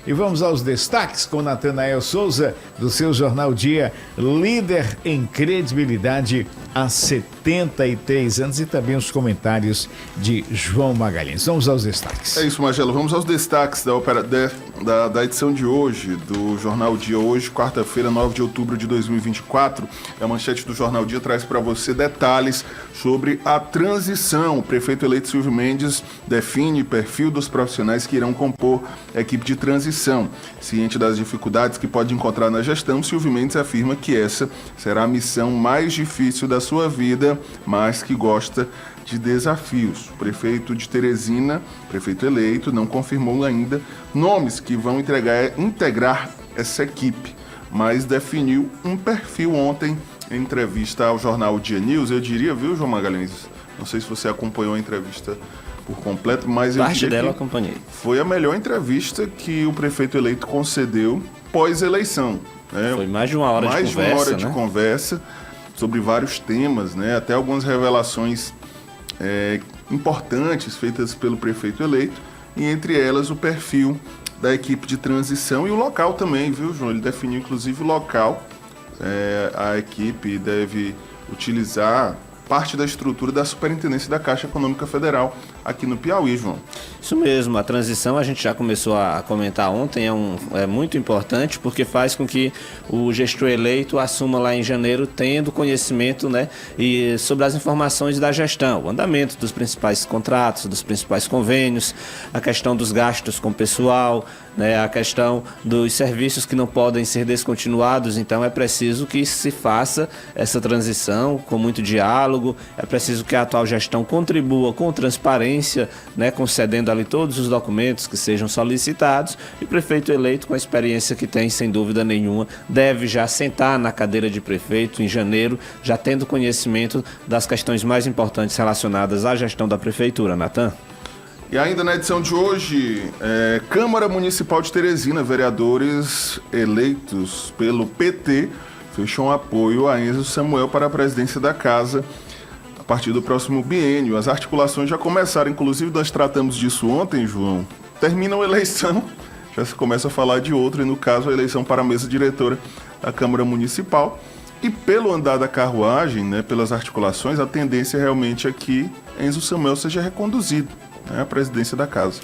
E vamos aos destaques com Natanael Souza, do seu Jornal Dia, líder em credibilidade há 73 anos, e também os comentários de João Magalhães. Vamos aos destaques. É isso, Magelo. Vamos aos destaques da edição de hoje, do Jornal Dia. Hoje, quarta-feira, 9 de outubro de 2024. A manchete do Jornal Dia traz para você detalhes sobre a transição. O prefeito eleito Silvio Mendes define perfil dos profissionais que irão compor a equipe de transição. Ciente das dificuldades que pode encontrar na gestão, Silvio Mendes afirma que essa será a missão mais difícil da sua vida, mas que gosta de desafios. O prefeito de Teresina, prefeito eleito, não confirmou ainda nomes que vão integrar essa equipe, mas definiu um perfil ontem em entrevista ao jornal Dia News. Eu diria, viu, João Magalhães? Não sei se você acompanhou a entrevista por completo, mas parte dela eu acompanhei. Foi a melhor entrevista que o prefeito eleito concedeu pós-eleição. Né? Foi mais de uma hora de conversa, Mais de uma hora de né? conversa sobre vários temas, né? Até algumas revelações importantes feitas pelo prefeito eleito, e entre elas o perfil da equipe de transição e o local também, viu, João? Ele definiu inclusive o local. A equipe deve utilizar parte da estrutura da Superintendência da Caixa Econômica Federal aqui no Piauí, João. Isso mesmo, a transição a gente já começou a comentar ontem, é muito importante porque faz com que o gestor eleito assuma lá em janeiro tendo conhecimento, né, e sobre as informações da gestão, o andamento dos principais contratos, dos principais convênios, a questão dos gastos com pessoal, né, a questão dos serviços que não podem ser descontinuados. Então é preciso que se faça essa transição com muito diálogo, é preciso que a atual gestão contribua com transparência, né, concedendo ali todos os documentos que sejam solicitados, e o prefeito eleito, com a experiência que tem, sem dúvida nenhuma, deve já sentar na cadeira de prefeito em janeiro, já tendo conhecimento das questões mais importantes relacionadas à gestão da prefeitura. Natan? E ainda na edição de hoje, Câmara Municipal de Teresina, vereadores eleitos pelo PT fecham apoio a Enzo Samuel para a presidência da casa a partir do próximo biênio. As articulações já começaram, inclusive nós tratamos disso ontem, João. Termina a eleição, já se começa a falar de outra, e no caso a eleição para a mesa diretora da Câmara Municipal. E pelo andar da carruagem, né, pelas articulações, a tendência realmente é que Enzo Samuel seja reconduzido à presidência da casa.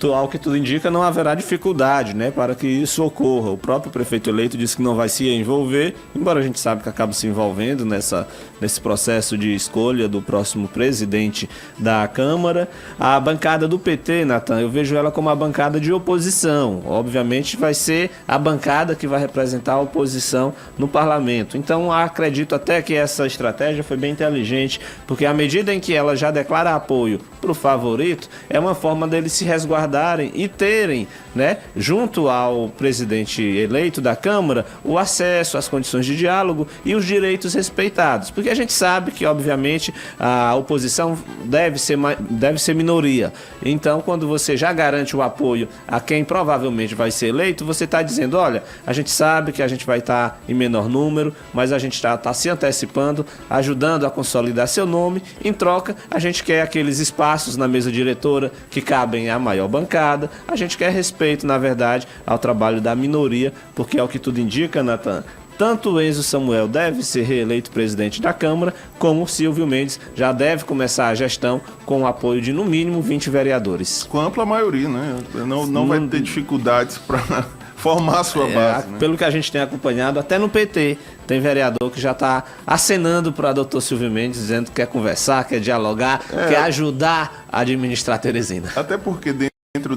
Ao que tudo indica, não haverá dificuldade, né, para que isso ocorra. O próprio prefeito eleito disse que não vai se envolver, embora a gente saiba que acaba se envolvendo nesse processo de escolha do próximo presidente da Câmara. A bancada do PT, Natan, eu vejo ela como a bancada de oposição. Obviamente vai ser a bancada que vai representar a oposição no parlamento. Então acredito até que essa estratégia foi bem inteligente, porque à medida em que ela já declara apoio para o favorito, é uma forma deles se resguardarem e terem, né, junto ao presidente eleito da Câmara, o acesso às condições de diálogo e os direitos respeitados. Porque a gente sabe que, obviamente, a oposição deve ser minoria. Então, quando você já garante o apoio a quem provavelmente vai ser eleito, você está dizendo, olha, a gente sabe que a gente vai estar em menor número, mas a gente está se antecipando, ajudando a consolidar seu nome. Em troca, a gente quer aqueles espaços na mesa diretora que cabem à maior bancada. A gente quer respeito, na verdade, ao trabalho da minoria, porque é o que tudo indica, Natan. Tanto o Enzo Samuel deve ser reeleito presidente da Câmara, como o Silvio Mendes já deve começar a gestão com o apoio de, no mínimo, 20 vereadores. Com ampla maioria, né? Não vai ter dificuldades para formar a sua base. Né? Pelo que a gente tem acompanhado, até no PT tem vereador que já está acenando para doutor Silvio Mendes, dizendo que quer conversar, quer dialogar, quer ajudar a administrar Teresina. Até porque dentro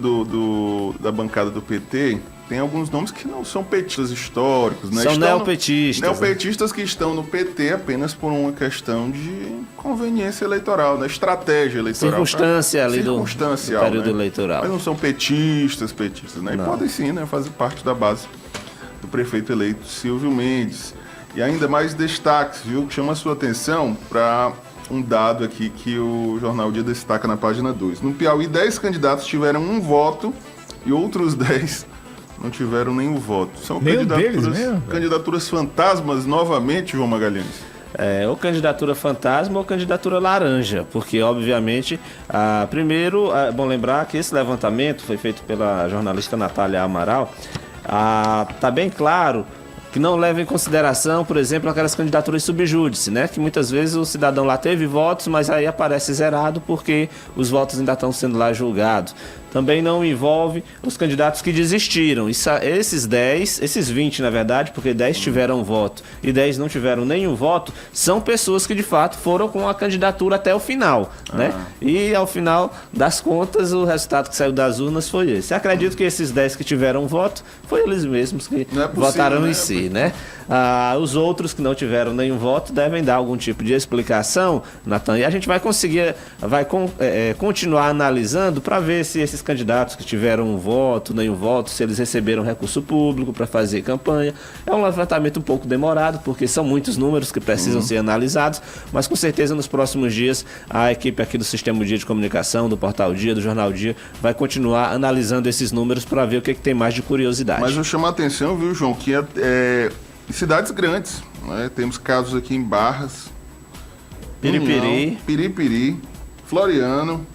da bancada do PT tem alguns nomes que não são petistas históricos, né? São neopetistas. Neopetistas, né? Que estão no PT apenas por uma questão de conveniência eleitoral, né? Estratégia eleitoral. Circunstância ali do período, né, eleitoral. Mas não são petistas, né? E podem sim, né, fazer parte da base do prefeito eleito Silvio Mendes. E ainda mais destaques, viu? Que chama a sua atenção para um dado aqui que o Jornal Dia destaca na página 2. No Piauí, 10 candidatos tiveram um voto e outros 10 não tiveram nenhum voto. São candidaturas fantasmas novamente, João Magalhães. ou candidatura fantasma ou candidatura laranja, porque obviamente, primeiro, é bom lembrar que esse levantamento foi feito pela jornalista Natália Amaral, está bem claro que não leva em consideração, por exemplo, aquelas candidaturas subjúdice, né? Que muitas vezes o cidadão lá teve votos, mas aí aparece zerado porque os votos ainda estão sendo lá julgados. Também não envolve os candidatos que desistiram. Esses 20, na verdade, porque 10 tiveram voto e 10 não tiveram nenhum voto, são pessoas que de fato foram com a candidatura até o final, né? E ao final das contas, o resultado que saiu das urnas foi esse. Acredito que esses 10 que tiveram voto, foi eles mesmos que votaram em si, né? Os outros que não tiveram nenhum voto devem dar algum tipo de explicação, Natan, e a gente vai continuar analisando para ver se esses candidatos que tiveram um voto, nenhum voto, se eles receberam recurso público para fazer campanha. É um levantamento um pouco demorado, porque são muitos números que precisam ser analisados, mas com certeza nos próximos dias a equipe aqui do Sistema Dia de Comunicação, do Portal Dia, do Jornal Dia, vai continuar analisando esses números para ver o que tem mais de curiosidade. Mas eu chamo a atenção, viu, João, que em cidades grandes, né? Temos casos aqui em Barras, Piripiri, Floriano,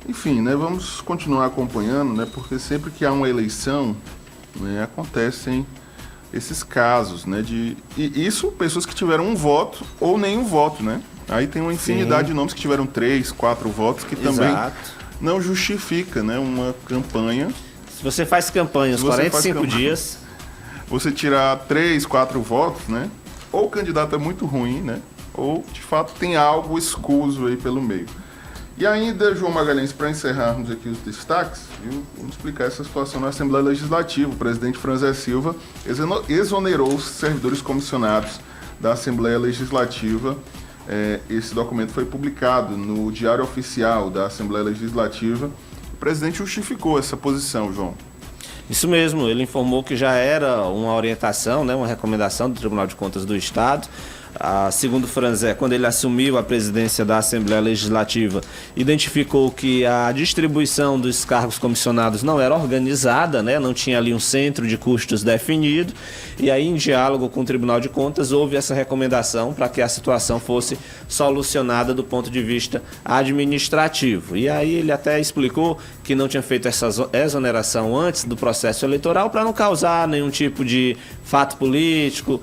enfim, né? Vamos continuar acompanhando, né? Porque sempre que há uma eleição, né, acontecem esses casos, né? E isso, pessoas que tiveram um voto ou nenhum voto, né? Aí tem uma infinidade de nomes que tiveram 3, 4 votos, que também não justifica, né, uma campanha. Se você faz campanha os 45 dias... Você tirar 3, 4 votos, né? Ou o candidato é muito ruim, né? Ou, de fato, tem algo escuso aí pelo meio. E ainda, João Magalhães, para encerrarmos aqui os destaques, viu? Vamos explicar essa situação na Assembleia Legislativa. O presidente Franzé Silva exonerou os servidores comissionados da Assembleia Legislativa. Esse documento foi publicado no Diário Oficial da Assembleia Legislativa. O presidente justificou essa posição, João. Isso mesmo, ele informou que já era uma orientação, né, uma recomendação do Tribunal de Contas do Estado. Segundo Franzé, quando ele assumiu a presidência da Assembleia Legislativa, identificou que a distribuição dos cargos comissionados não era organizada, né? Não tinha ali um centro de custos definido, e aí em diálogo com o Tribunal de Contas houve essa recomendação para que a situação fosse solucionada do ponto de vista administrativo. E aí ele até explicou que não tinha feito essa exoneração antes do processo eleitoral para não causar nenhum tipo de fato político,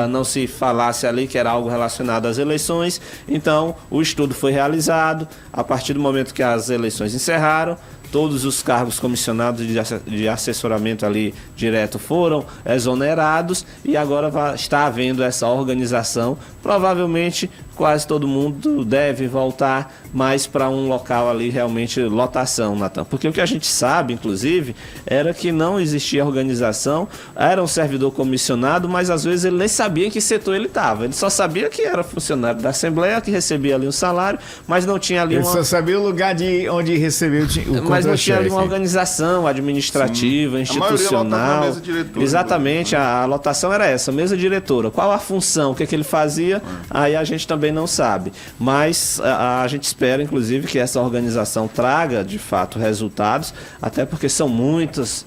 não se falasse ali que era algo relacionado às eleições. Então, o estudo foi realizado. A partir do momento que as eleições encerraram, todos os cargos comissionados de assessoramento ali direto foram exonerados e agora está havendo essa organização. Provavelmente quase todo mundo deve voltar mais para um local ali realmente lotação, Natan. Porque o que a gente sabe, inclusive, era que não existia organização, era um servidor comissionado, mas às vezes ele nem sabia em que setor ele estava. Ele só sabia que era funcionário da Assembleia, que recebia ali um salário, mas não tinha ali ele só sabia o lugar de onde recebeu o mas não tinha ali uma organização administrativa, institucional. Mesa diretora, exatamente, a lotação era essa, mesa diretora. Qual a função, o que ele fazia, aí a gente também não sabe. Mas a gente espera, inclusive, que essa organização traga, de fato, resultados, até porque são muitas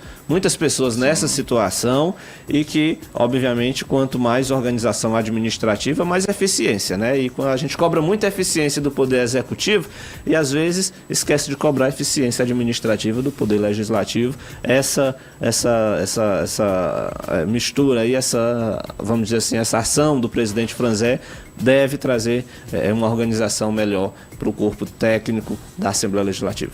pessoas nessa situação e que, obviamente, quanto mais organização administrativa, mais eficiência, né? E a gente cobra muita eficiência do Poder Executivo e, às vezes, esquece de cobrar eficiência administrativa do Poder Legislativo. Essa mistura aí, vamos dizer assim, essa ação do presidente Franzé deve trazer uma organização melhor para o corpo técnico da Assembleia Legislativa.